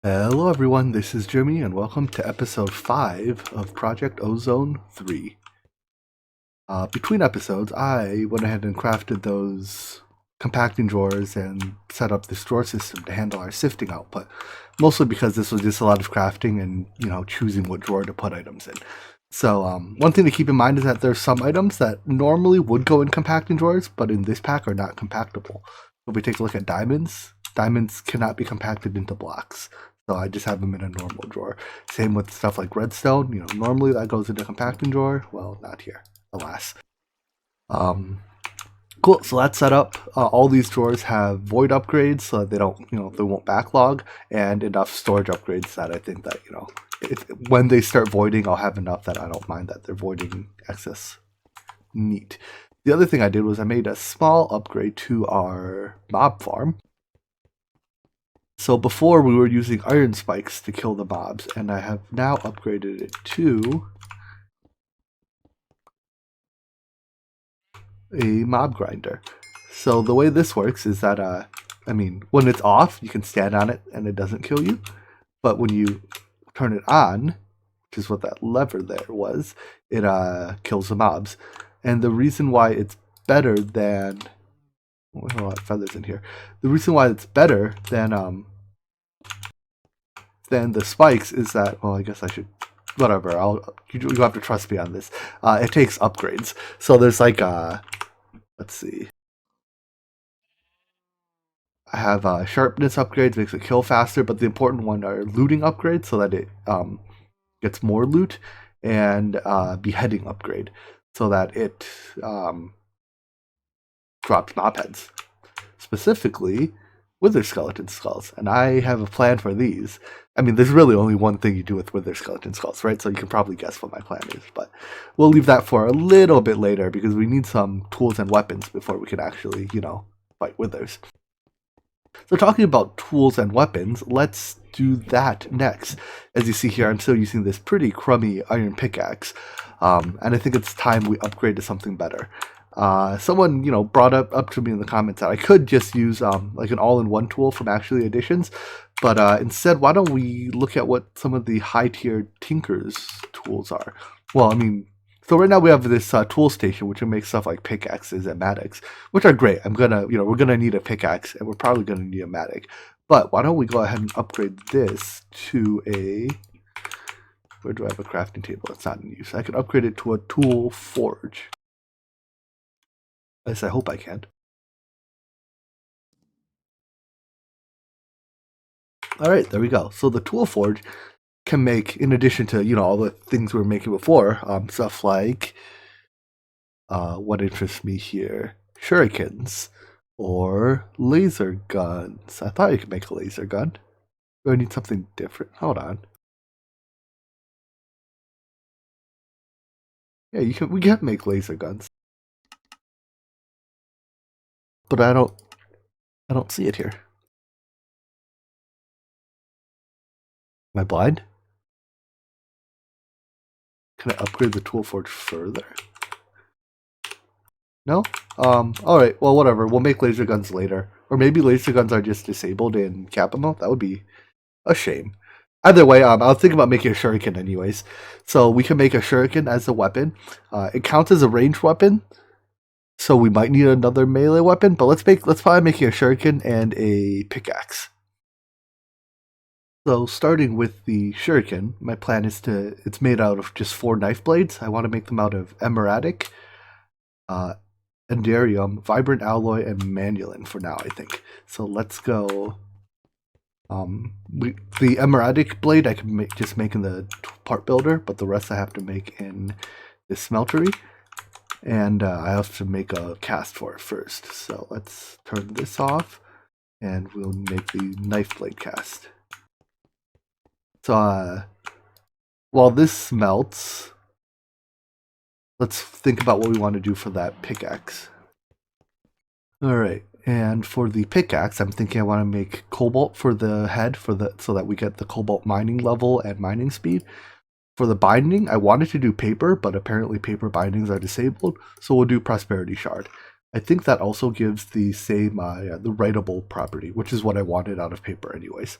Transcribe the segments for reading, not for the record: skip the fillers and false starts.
Hello everyone, this is Jimmy and welcome to episode 5 of Project Ozone 3. Between episodes, I went ahead and crafted those compacting drawers and set up this drawer system to handle our sifting output. Mostly because this was just a lot of crafting and, choosing what drawer to put items in. So one thing to keep in mind is that there's some items that normally would go in compacting drawers, but in this pack are not compactable. If we take a look at diamonds, diamonds cannot be compacted into blocks. So I just have them in a normal drawer. Same with stuff like redstone. Normally that goes in a compacting drawer. Well, not here, alas. Um, cool. So that's set up. All these drawers have void upgrades, so that they don't, they won't backlog, and enough storage upgrades that I think that when they start voiding, I'll have enough that I don't mind that they're voiding excess. Neat. The other thing I did was I made a small upgrade to our mob farm. So before we were using iron spikes to kill the mobs, and I have now upgraded it to a mob grinder. So the way this works is that, when it's off, you can stand on it and it doesn't kill you. But when you turn it on, which is what that lever there was, it kills the mobs. And the reason why it's better than... Oh, a lot of feathers in here. The reason why it's better than the spikes is that, well, I guess I should, whatever, you have to trust me on this. It takes upgrades. So there's like, let's see. I have sharpness upgrades, makes it kill faster, but the important one are looting upgrades so that it gets more loot, and beheading upgrade so that it drops mob heads. Specifically, wither skeleton skulls, and I have a plan for these. There's really only one thing you do with wither skeleton skulls, right? So you can probably guess what my plan is, but we'll leave that for a little bit later because we need some tools and weapons before we can actually, fight withers. So talking about tools and weapons, let's do that next. As you see here, I'm still using this pretty crummy iron pickaxe, and I think it's time we upgrade to something better. Someone, brought up to me in the comments that I could just use like an all-in-one tool from Actually Editions, but instead, why don't we look at what some of the high-tier Tinker's tools are? Well, so right now we have this tool station, which will make stuff like pickaxes and matics, which are great. We're gonna need a pickaxe, and we're probably gonna need a matic. But why don't we go ahead and upgrade this to a... Where do I have a crafting table? It's not in use. I can upgrade it to a tool forge. At least I hope I can. Alright, there we go. So the tool forge can make, in addition to, all the things we were making before, stuff like, what interests me here? Shurikens or laser guns. I thought you could make a laser gun. Do I need something different? Hold on. Yeah, we can make laser guns. But I don't see it here. Am I blind? Can I upgrade the tool forge further? No? Alright, well, whatever. We'll make laser guns later. Or maybe laser guns are just disabled in Kappa mode. That would be a shame. Either way, I was thinking about making a shuriken anyways. So we can make a shuriken as a weapon. It counts as a ranged weapon, so we might need another melee weapon, but let's probably make a shuriken and a pickaxe. So starting with the shuriken, my plan is it's made out of just 4 knife blades. I want to make them out of emeradic, enderium, vibrant alloy, and manulin for now, I think. So let's go. The emeradic blade I can just make in the part builder, but the rest I have to make in the smeltery. And I have to make a cast for it first. So let's turn this off, and we'll make the knife blade cast. So while this melts, let's think about what we want to do for that pickaxe. Alright, and for the pickaxe, I'm thinking I want to make cobalt for the head so that we get the cobalt mining level and mining speed. For the binding, I wanted to do paper, but apparently paper bindings are disabled, so we'll do prosperity shard. I think that also gives the same the writable property, which is what I wanted out of paper anyways.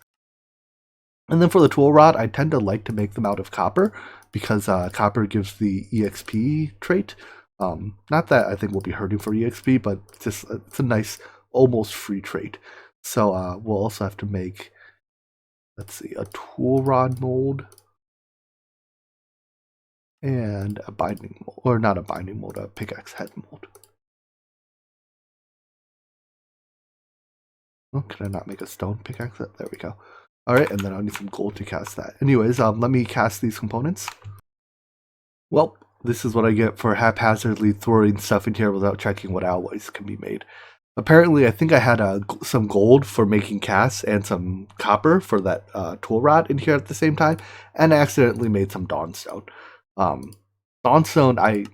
And then for the tool rod, I tend to like to make them out of copper because copper gives the EXP trait. Not that I think we'll be hurting for EXP, but it's a nice, almost free trait. So we'll also have to make, let's see, a tool rod mold and a binding mold, or not a binding mold, a pickaxe head mold. Oh, can I not make a stone pickaxe? There we go. All right, and then I'll need some gold to cast that. Anyways, let me cast these components. Well, this is what I get for haphazardly throwing stuff in here without checking what alloys can be made. Apparently, I think I had some gold for making casts and some copper for that tool rod in here at the same time, and I accidentally made some dawnstone. Dawnstone I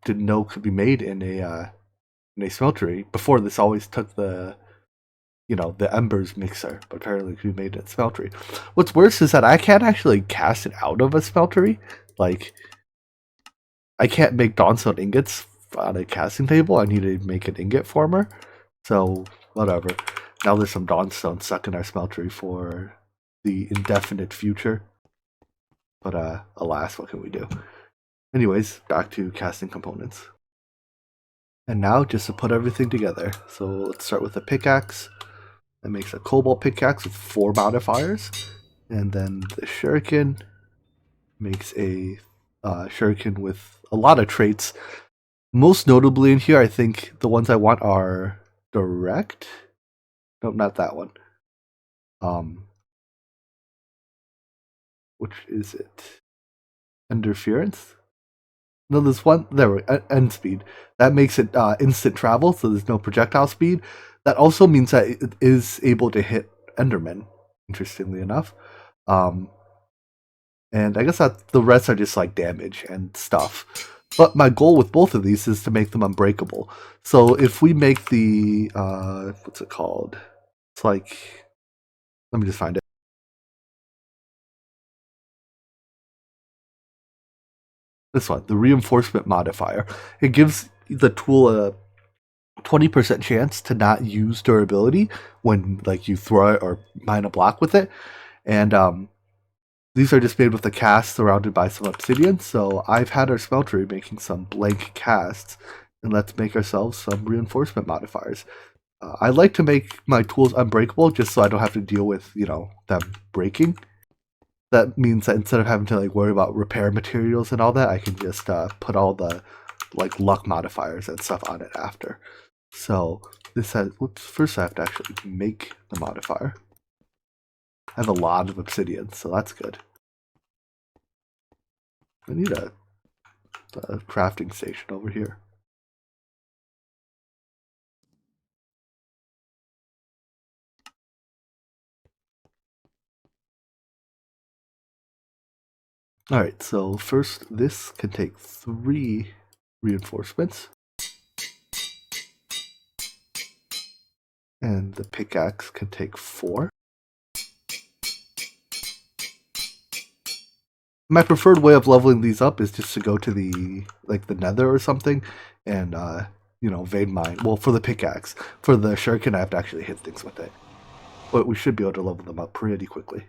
didn't know could be made in a smeltery. Before this, always took the embers mixer, but apparently it could be made in a smeltery. What's worse is that I can't actually cast it out of a smeltery. Like, I can't make dawnstone ingots on a casting table. I need to make an ingot former. So, whatever. Now there's some dawnstone stuck in our smeltery for the indefinite future. But, alas, what can we do? Anyways, back to casting components. And now, just to put everything together. So, let's start with a pickaxe. That makes a cobalt pickaxe with 4 modifiers. And then the shuriken makes a shuriken with a lot of traits. Most notably in here, I think the ones I want are direct. Nope, not that one. Which is it? Interference? No, there's one. There, end speed. That makes it instant travel, so there's no projectile speed. That also means that it is able to hit Endermen, interestingly enough. And I guess that the rest are just like damage and stuff. But my goal with both of these is to make them unbreakable. So if we make the, what's it called? It's like, let me just find it. This one, the reinforcement modifier. It gives the tool a 20% chance to not use durability when like you throw it or mine a block with it. And these are just made with a cast surrounded by some obsidian. So I've had our smeltery making some blank casts, and let's make ourselves some reinforcement modifiers. I like to make my tools unbreakable just so I don't have to deal with, them breaking. That means that instead of having to like worry about repair materials and all that, I can just put all the like luck modifiers and stuff on it after. So this has, first I have to actually make the modifier. I have a lot of obsidian, so that's good. I need a crafting station over here. Alright, so first this can take 3 reinforcements. And the pickaxe can take 4. My preferred way of leveling these up is just to go to the Nether or something and vein mine. Well, for the pickaxe. For the shuriken I have to actually hit things with it. But we should be able to level them up pretty quickly.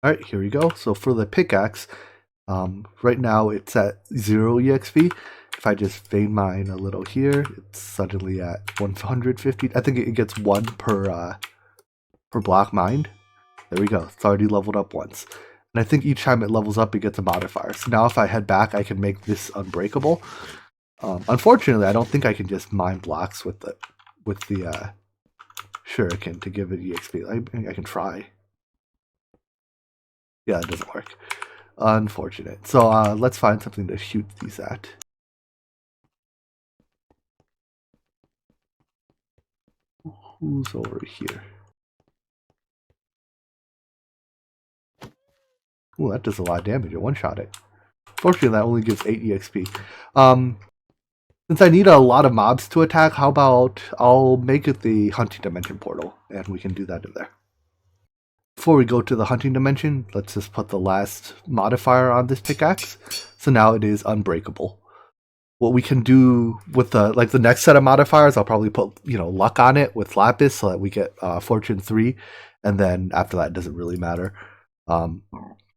Alright, here we go. So for the pickaxe, right now it's at 0 EXP. If I just vein mine a little here, it's suddenly at 150. I think it gets 1 per block mined. There we go. It's already leveled up once. And I think each time it levels up, it gets a modifier. So now if I head back, I can make this unbreakable. Unfortunately, I don't think I can just mine blocks with the shuriken to give it EXP. I can try. Yeah, it doesn't work. Unfortunate. So let's find something to shoot these at. Who's over here? Ooh, that does a lot of damage. It one-shot it. Fortunately, that only gives 8 EXP. Since I need a lot of mobs to attack, how about I'll make it the hunting dimension portal, and we can do that in there. Before we go to the hunting dimension, let's just put the last modifier on this pickaxe. So now it is unbreakable. what we can do with the next set of modifiers, I'll probably put luck on it with lapis so that we get fortune 3, and then after that it doesn't really matter.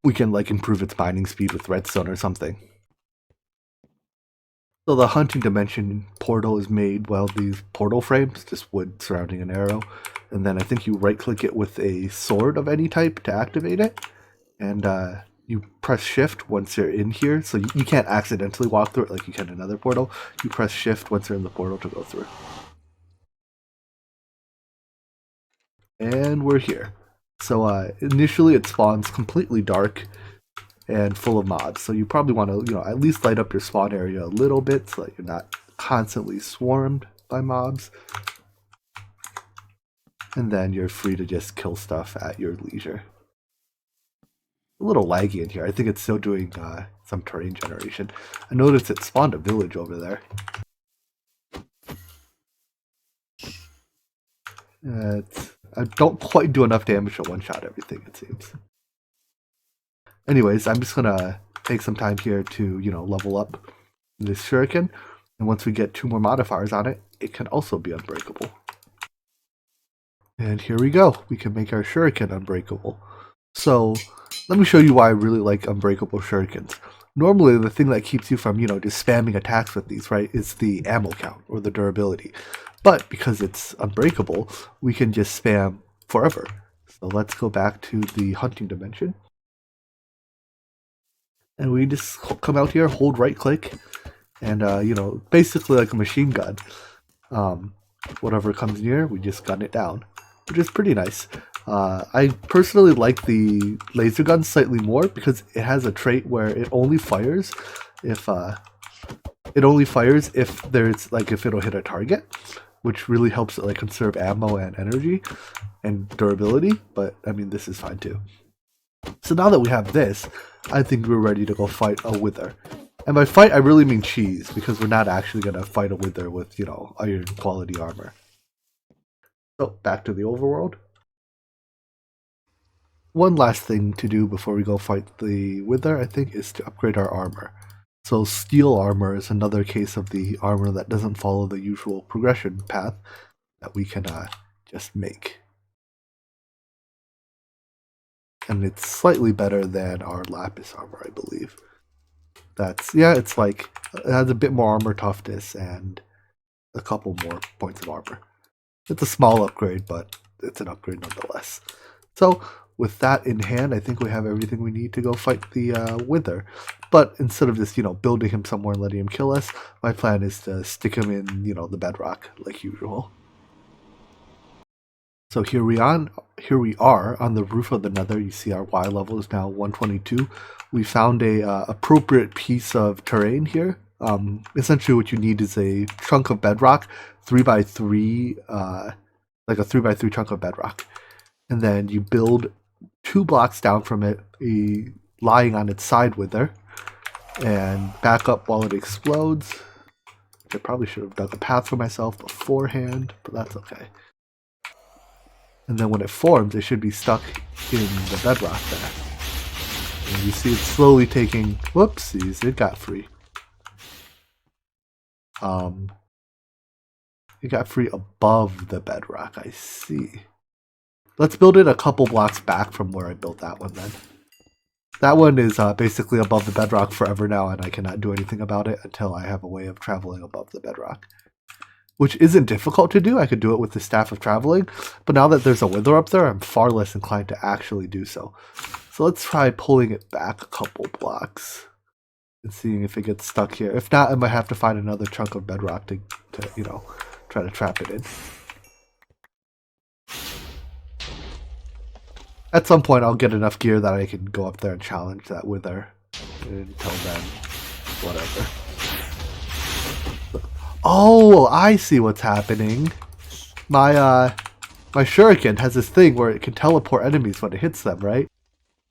We can improve its mining speed with redstone or something. So the hunting dimension portal is made these portal frames, just wood surrounding an arrow, and then I think you right click it with a sword of any type to activate it, and you press shift once you're in here, so you can't accidentally walk through it like you can in another portal. You press shift once you're in the portal to go through. And we're here. So initially it spawns completely dark and full of mobs, so you probably want to at least light up your spawn area a little bit so that you're not constantly swarmed by mobs. And then you're free to just kill stuff at your leisure. A little laggy in here. I think it's still doing some terrain generation. I noticed it spawned a village over there. I don't quite do enough damage to one-shot everything, it seems. Anyways, I'm just gonna take some time here to level up this shuriken, and once we get 2 more modifiers on it, it can also be unbreakable. And here we go. We can make our shuriken unbreakable. So let me show you why I really like unbreakable shurikens. Normally, the thing that keeps you from, just spamming attacks with these, right, is the ammo count or the durability. But because it's unbreakable, we can just spam forever. So let's go back to the hunting dimension. And we just come out here, hold right click, and, basically like a machine gun. Whatever comes near, we just gun it down, which is pretty nice. I personally like the laser gun slightly more because it has a trait where it only fires if there's if it'll hit a target, which really helps it conserve ammo and energy and durability. But I mean, this is fine too. So now that we have this, I think we're ready to go fight a wither. And by fight, I really mean cheese, because we're not actually going to fight a wither with, iron quality armor. So, back to the overworld. One last thing to do before we go fight the wither, I think, is to upgrade our armor. So steel armor is another case of the armor that doesn't follow the usual progression path that we can just make. And it's slightly better than our lapis armor, I believe. It has a bit more armor toughness and a couple more points of armor. It's a small upgrade, but it's an upgrade nonetheless. So with that in hand, I think we have everything we need to go fight the wither. But instead of just, building him somewhere and letting him kill us, my plan is to stick him in, the bedrock like usual. So here we are on the roof of the Nether. You see our Y level is now 122. We found a appropriate piece of terrain here. Essentially, what you need is a chunk of bedrock, 3x3, like a 3x3 chunk of bedrock, and then you build 2 blocks down from it, lying on its side wither, and back up while it explodes. I probably should have dug a path for myself beforehand, but that's okay. And then when it forms, it should be stuck in the bedrock there. And you see it's slowly taking... Whoopsies, it got free. It got free above the bedrock, I see. Let's build it a couple blocks back from where I built that one then. That one is basically above the bedrock forever now, and I cannot do anything about it until I have a way of traveling above the bedrock. Which isn't difficult to do. I could do it with the Staff of Traveling, but now that there's a wither up there, I'm far less inclined to actually do so. So let's try pulling it back a couple blocks and seeing if it gets stuck here. If not, I might have to find another chunk of bedrock to try to trap it in. At some point, I'll get enough gear that I can go up there and challenge that wither. Until then, whatever. Oh, I see what's happening. My shuriken has this thing where it can teleport enemies when it hits them, right?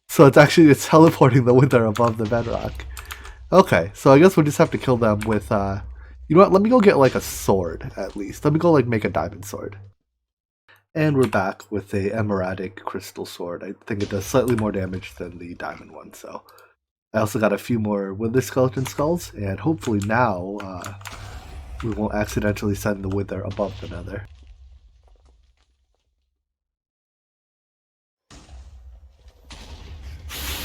So it's teleporting the wither above the bedrock. Okay, so I guess we'll just have to kill them with, you know what, let me go get a sword, at least. Let me go make a diamond sword. And we're back with a emeraldic crystal sword. I think it does slightly more damage than the diamond one, so I also got a few more wither skeleton skulls, and hopefully now we won't accidentally send the wither above the nether.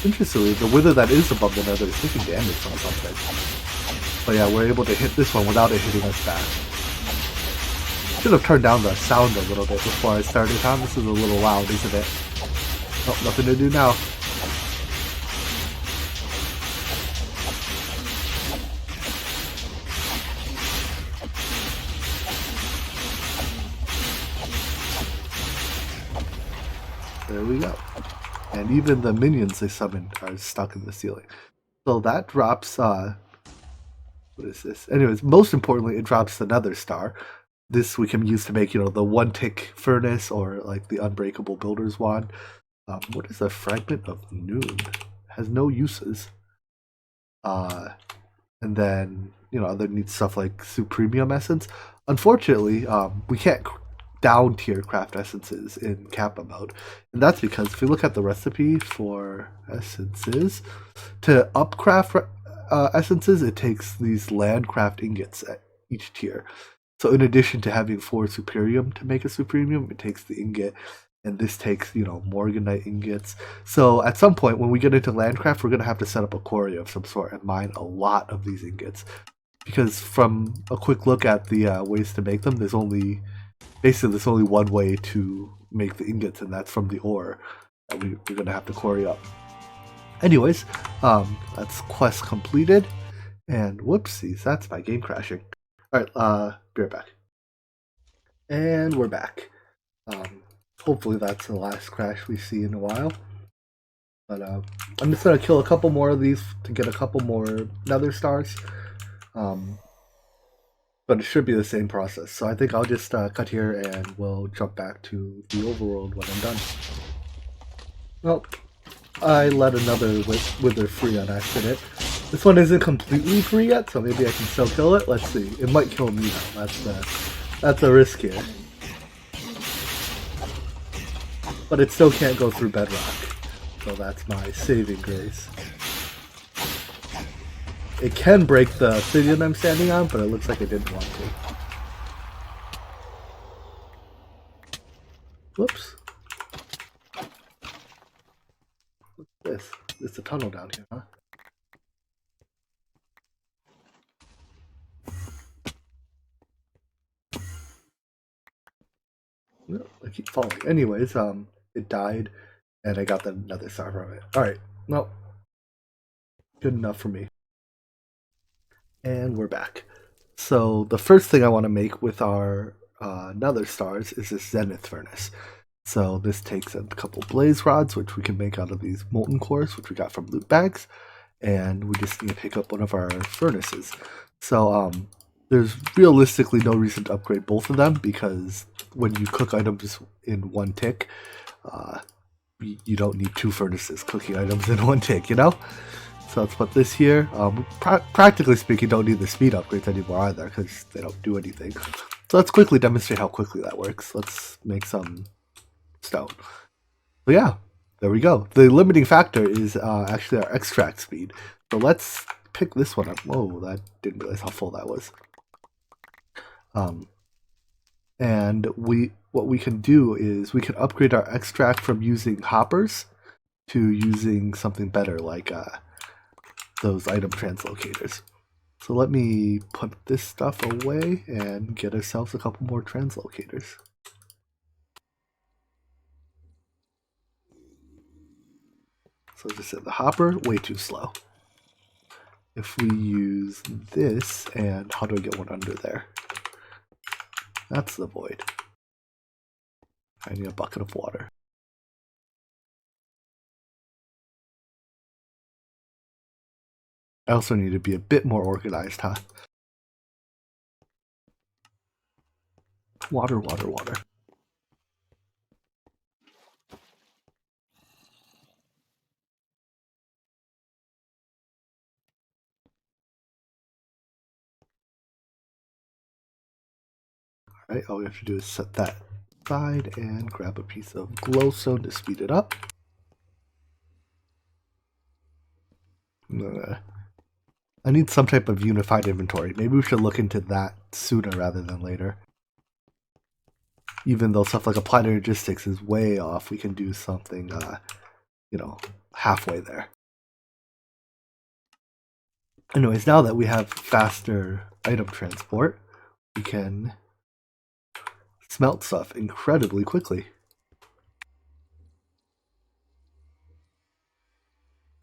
Interestingly, the wither that is above the nether is taking damage from something. But yeah, we're able to hit this one without it hitting us back. Should have turned down the sound a little bit before I started, huh? This is a little loud, isn't it? Oh, nothing to do now. There we go. And even the minions they summoned are stuck in the ceiling. So that drops, what is this? Anyways, most importantly, it drops the Nether Star. This we can use to make, the one-tick furnace or like the unbreakable builder's wand. What is a fragment of noon? It has no uses. And then, other neat stuff like supremium essence. Unfortunately, we can't down tier craft essences in Kappa mode. And that's because if you look at the recipe for essences, to upcraft essences, it takes these landcraft ingots at each tier. So in addition to having 4 supremium to make a supremium, it takes the ingot, and this takes, morganite ingots. So at some point when we get into landcraft, we're going to have to set up a quarry of some sort and mine a lot of these ingots. Because from a quick look at the ways to make them, there's only one way to make the ingots, and that's from the ore that we're going to have to quarry up. Anyways, that's quest completed. And whoopsies, that's my game crashing. Alright, be right back. And we're back. Hopefully that's the last crash we see in a while. But I'm just going to kill a couple more of these to get a couple more nether stars. But it should be the same process. So I think I'll just cut here and we'll jump back to the overworld when I'm done. Well, I let another wither free on accident. This one isn't completely free yet, so maybe I can still kill it. Let's see. It might kill me though. That's a risk here. But it still can't go through bedrock. So that's my saving grace. It can break the obsidian I'm standing on, but it looks like it didn't want to. Whoops. What's this? It's a tunnel down here, huh? No, I keep falling. Anyways, it died, and I got another star from it. Alright, well, good enough for me. And we're back. So the first thing I want to make with our nether stars is this Zenith Furnace. So this takes a couple blaze rods, which we can make out of these molten cores, which we got from loot bags, and we just need to pick up one of our furnaces. So there's realistically no reason to upgrade both of them, because when you cook items in one tick, you don't need 2 furnaces cooking items in one tick, So let's put this here. Practically speaking, don't need the speed upgrades anymore either, because they don't do anything. So let's quickly demonstrate how quickly that works. Let's make some stone. So yeah, there we go. The limiting factor is actually our extract speed. So let's pick this one up. Whoa, that didn't realize how full that was. And what we can do is we can upgrade our extract from using hoppers to using something better like those item translocators. So let me put this stuff away and get ourselves a couple more translocators. So just hit the hopper, way too slow. If we use this, and how do I get one under there? That's the void. I need a bucket of water. I also need to be a bit more organized, huh? Water, water, water. Alright, all we have to do is set that aside and grab a piece of glowstone to speed it up. I need some type of unified inventory. Maybe we should look into that sooner rather than later. Even though stuff like applied logistics is way off, we can do something, halfway there. Anyways, now that we have faster item transport, we can smelt stuff incredibly quickly.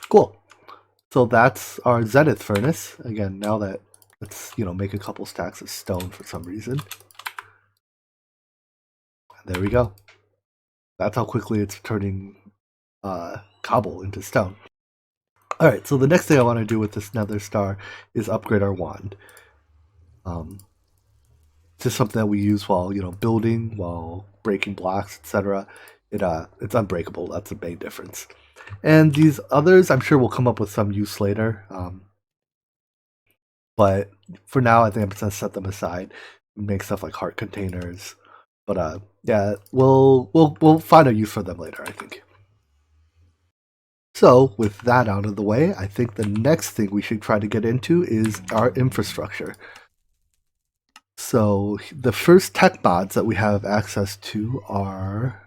Cool. So that's our Zenith Furnace. Again, now that let's make a couple stacks of stone for some reason. And there we go. That's how quickly it's turning cobble into stone. Alright, so the next thing I want to do with this Nether Star is upgrade our wand. Just something that we use while building, while breaking blocks, etc. It's unbreakable. That's the main difference. And these others, I'm sure will come up with some use later. But for now, I think I'm just gonna set them aside and make stuff like heart containers. But yeah, we'll find a use for them later, I think. So with that out of the way, I think the next thing we should try to get into is our infrastructure. So the first tech mods that we have access to are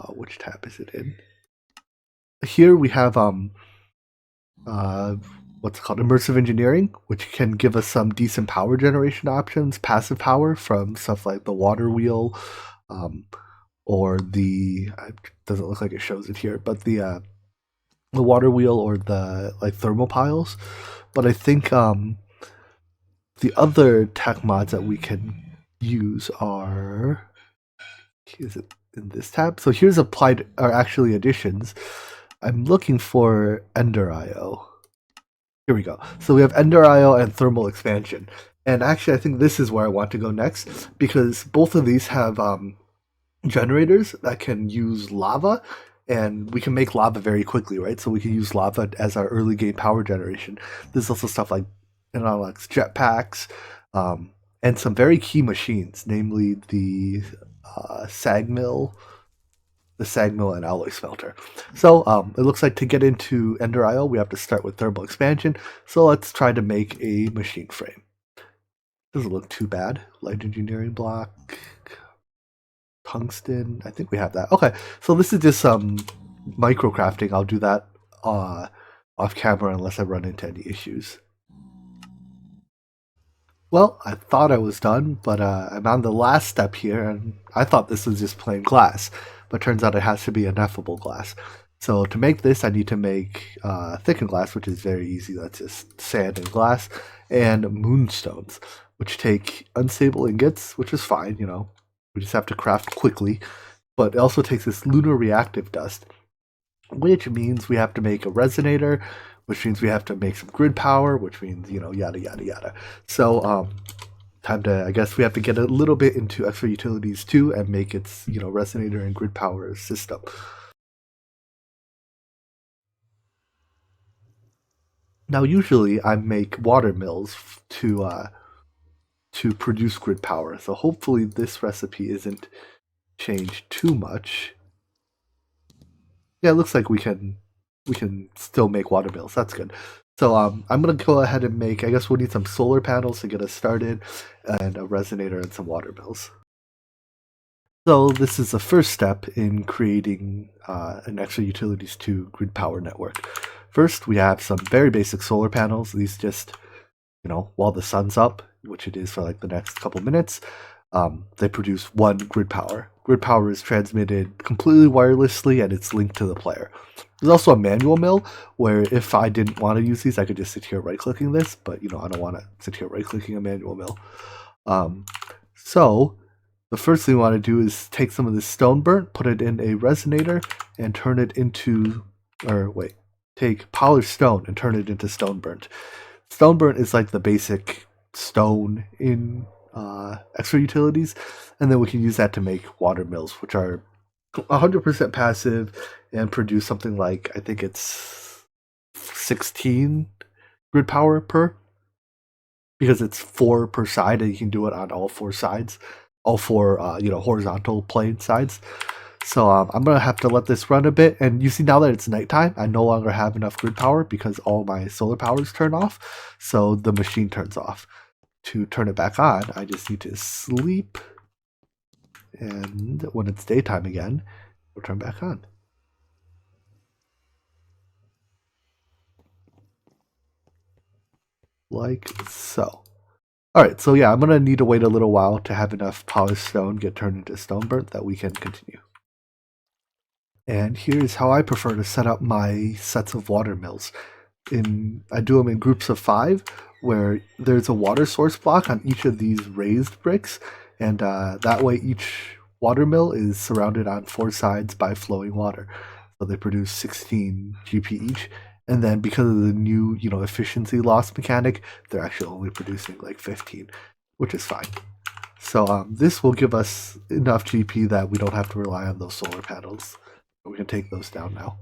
which tab is it in? Here we have what's called immersive engineering, which can give us some decent power generation options, passive power from stuff like the water wheel, or the doesn't look like it shows it here, but the water wheel or the like thermal piles. But I think the other tech mods that we can use are, is it in this tab? So here's applied, or actually additions. I'm looking for Ender IO. Here we go. So we have Ender IO and thermal expansion. And actually, I think this is where I want to go next, because both of these have generators that can use lava, and we can make lava very quickly, right? So we can use lava as our early game power generation. There's also stuff like jetpacks, and some very key machines, namely the sag mill, and alloy smelter. So it looks like to get into Ender IO, we have to start with thermal expansion. So let's try to make a machine frame. Doesn't look too bad. Light engineering block, tungsten. I think we have that. Okay, so this is just some micro crafting. I'll do that off camera unless I run into any issues. Well, I thought I was done, but I'm on the last step here, and I thought this was just plain glass, but turns out it has to be ineffable glass. So to make this, I need to make thickened glass, which is very easy. That's just sand and glass, and moonstones, which take unstable ingots, which is fine, we just have to craft quickly. But it also takes this lunar reactive dust, which means we have to make a resonator, which means we have to make some grid power, which means, yada, yada, yada. So, time to, I guess we have to get a little bit into extra utilities too and make its, resonator and grid power system. Now, usually I make water mills to produce grid power. So hopefully this recipe isn't changed too much. Yeah, it looks like we can still make water mills. That's good. So I'm gonna go ahead and make. I guess we'll need some solar panels to get us started, and a resonator and some water mills. So this is the first step in creating an extra utilities 2 grid power network. First, we have some very basic solar panels. These just, while the sun's up, which it is for like the next couple minutes, they produce 1 grid power. Grid power is transmitted completely wirelessly, and it's linked to the player. There's also a manual mill, where if I didn't want to use these, I could just sit here right-clicking this, but I don't want to sit here right-clicking a manual mill. So the first thing we want to do is take some of this stone burnt, put it in a resonator, and turn it into, take polished stone and turn it into stone burnt. Stone burnt is like the basic stone in extra utilities, and then we can use that to make water mills, which are 100% passive and produce something like, I think it's 16 grid power per, because it's 4 per side, and you can do it on all 4 sides, all 4 horizontal plane sides. So I'm going to have to let this run a bit. And you see now that it's nighttime, I no longer have enough grid power because all my solar power is turned off. So the machine turns off. To turn it back on, I just need to sleep. And when it's daytime again, it'll turn back on. Like so. Alright, so yeah, I'm going to need to wait a little while to have enough polished stone get turned into stone burnt that we can continue. And here's how I prefer to set up my sets of water mills. I do them in groups of 5, where there's a water source block on each of these raised bricks, and that way each water mill is surrounded on 4 sides by flowing water. So they produce 16 GP each, and then because of the new, efficiency loss mechanic, they're actually only producing like 15, which is fine. So this will give us enough GP that we don't have to rely on those solar panels. We can take those down now.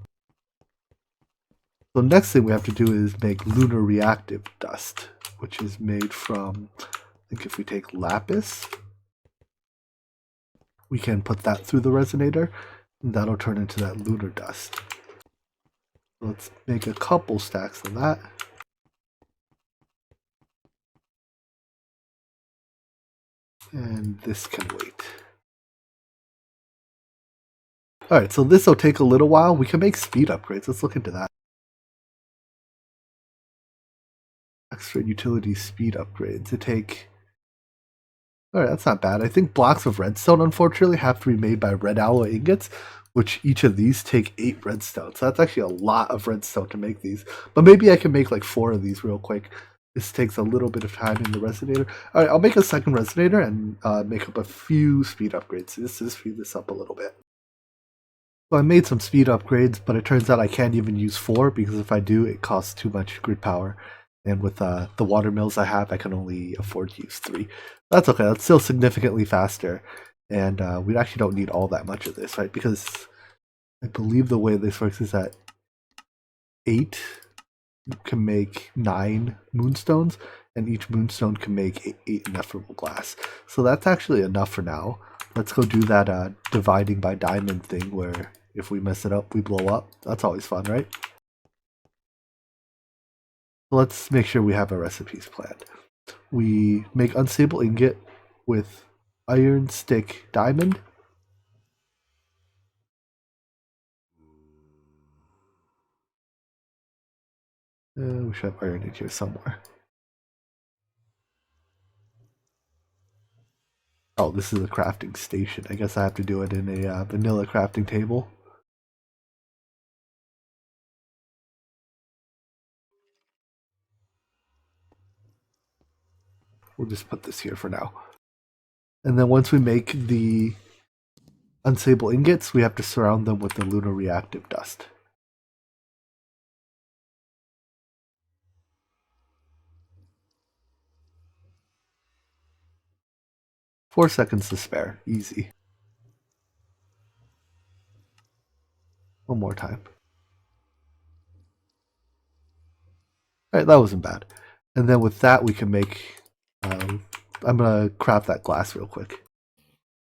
So the next thing we have to do is make lunar reactive dust, which is made from, I think if we take lapis, we can put that through the resonator, and that'll turn into that lunar dust. Let's make a couple stacks of that. And this can wait. Alright, so this will take a little while. We can make speed upgrades. Let's look into that. Extra utility speed upgrades. Alright, that's not bad. I think blocks of redstone, unfortunately, have to be made by red alloy ingots, which each of these take 8 redstone. So that's actually a lot of redstone to make these. But maybe I can make like 4 of these real quick. This takes a little bit of time in the resonator. Alright, I'll make a second resonator and make up a few speed upgrades. Let's just speed this up a little bit. So I made some speed upgrades, but it turns out I can't even use 4 because if I do, it costs too much grid power. And with the water mills I have, I can only afford to use 3. That's okay. That's still significantly faster. And we actually don't need all that much of this, right? Because I believe the way this works is that 8 can make 9 moonstones, and each moonstone can make 8 ineffable glass. So that's actually enough for now. Let's go do that dividing by diamond thing where if we mess it up, we blow up. That's always fun, right? Let's make sure we have our recipes planned. We make unstable ingot with iron, stick, diamond. We should have iron in here somewhere. Oh, this is a crafting station. I guess I have to do it in a vanilla crafting table. We'll just put this here for now. And then once we make the unstable ingots, we have to surround them with the lunar reactive dust. Four seconds to spare. Easy. One more time. Alright, that wasn't bad. And then with that we can make... I'm going to craft that glass real quick.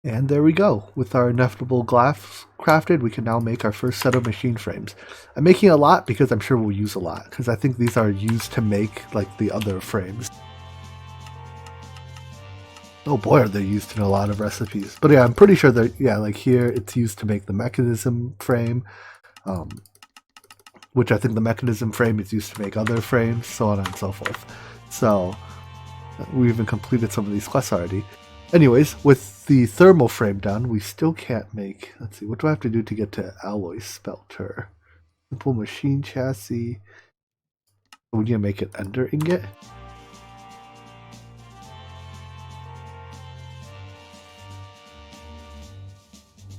And there we go. With our inevitable glass crafted, we can now make our first set of machine frames. I'm making a lot because I'm sure we'll use a lot, because I think these are used to make like the other frames. Oh boy, are they used in a lot of recipes. But yeah, I'm pretty sure that, yeah, like here, it's used to make the mechanism frame, which I think the mechanism frame is used to make other frames, so on and so forth. So, we even completed some of these quests already. Anyways, with the thermal frame done, we still can't make, let's see, what do I have to do to get to alloy smelter? Simple machine chassis. We need to make an ender ingot.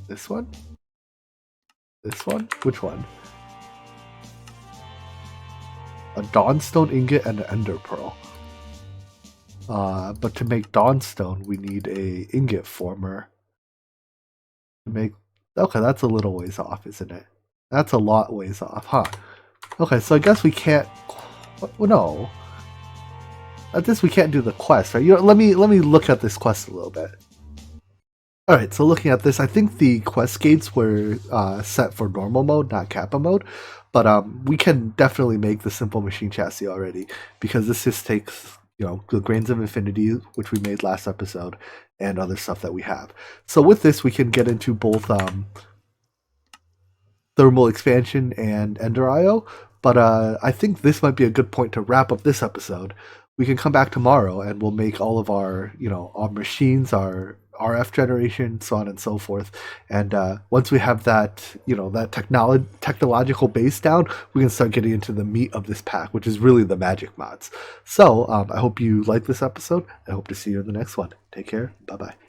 This one? This one? Which one? A dawnstone ingot and an ender pearl. But to make dawnstone, we need a ingot former. To make, okay, that's a little ways off, isn't it? That's a lot ways off, huh? Okay, so I guess we can't. Well, no. At this, we can't do the quest, right? Let me look at this quest a little bit. All right, so looking at this, I think the quest gates were set for normal mode, not Kappa mode, but we can definitely make the simple machine chassis already because this just takes the grains of infinity, which we made last episode, and other stuff that we have. So with this, we can get into both thermal expansion and Ender IO. But I think this might be a good point to wrap up this episode. We can come back tomorrow and we'll make all of our, our machines, our RF generation, so on and so forth. And once we have that, that technological base down, we can start getting into the meat of this pack, which is really the magic mods. So I hope you like this episode. I hope to see you in the next one. Take care. Bye bye.